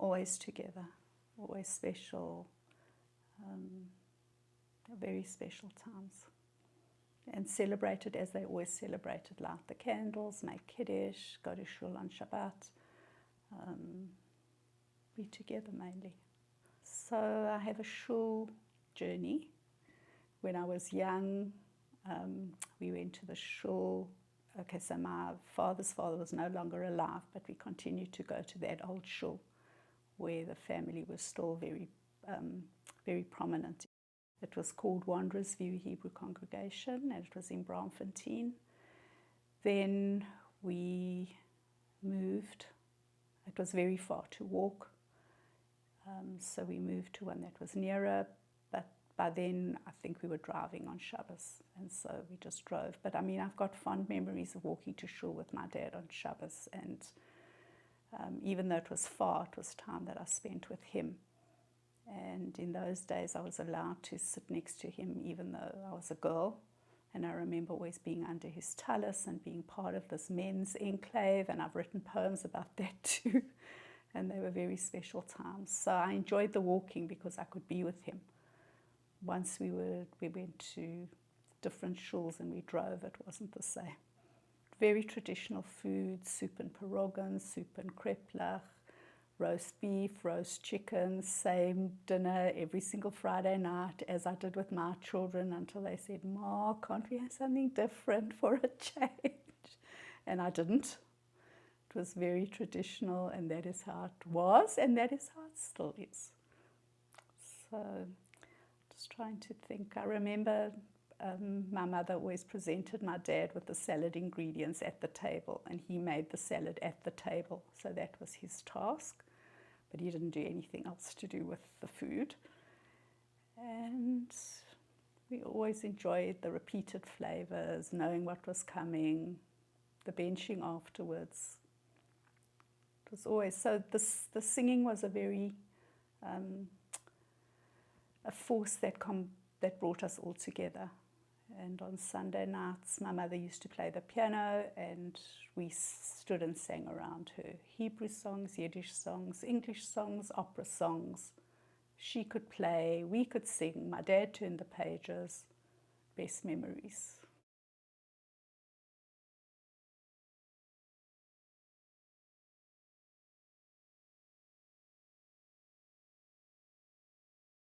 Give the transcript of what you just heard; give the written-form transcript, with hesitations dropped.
always together, always special, very special times. And celebrated as they always celebrated, light the candles, make Yiddish, go to shul on Shabbat, be together mainly. So I have a shul journey. When I was young, we went to the shul. Okay, so my father's father was no longer alive, but we continued to go to that old shul where the family was still very, very prominent. It was called Wanderers View Hebrew Congregation, and it was in Braamfontein. Then we moved. It was very far to walk, so we moved to one that was nearer, but by then I think we were driving on Shabbos, and so we just drove. But I mean, I've got fond memories of walking to shul with my dad on Shabbos, and even though it was far, it was time that I spent with him. And in those days, I was allowed to sit next to him, even though I was a girl. And I remember always being under his talus and being part of this men's enclave. And I've written poems about that too. And they were very special times. So I enjoyed the walking because I could be with him. Once we went to different shuls and we drove, it wasn't the same. Very traditional food, soup and pierogan, soup and kreplach, roast beef, roast chicken, same dinner every single Friday night, as I did with my children, until they said, "Ma, can't we have something different for a change?" And I didn't. It was very traditional, and that is how it was, and that is how it still is. So, just trying to think. I remember my mother always presented my dad with the salad ingredients at the table, and he made the salad at the table. So that was his task, but he didn't do anything else to do with the food. And we always enjoyed the repeated flavors, knowing what was coming, the benching afterwards. It was always, so the singing was a very, a force that brought us all together. And on Sunday nights, my mother used to play the piano, and we stood and sang around her. Hebrew songs, Yiddish songs, English songs, opera songs. She could play, we could sing. My dad turned the pages. Best memories.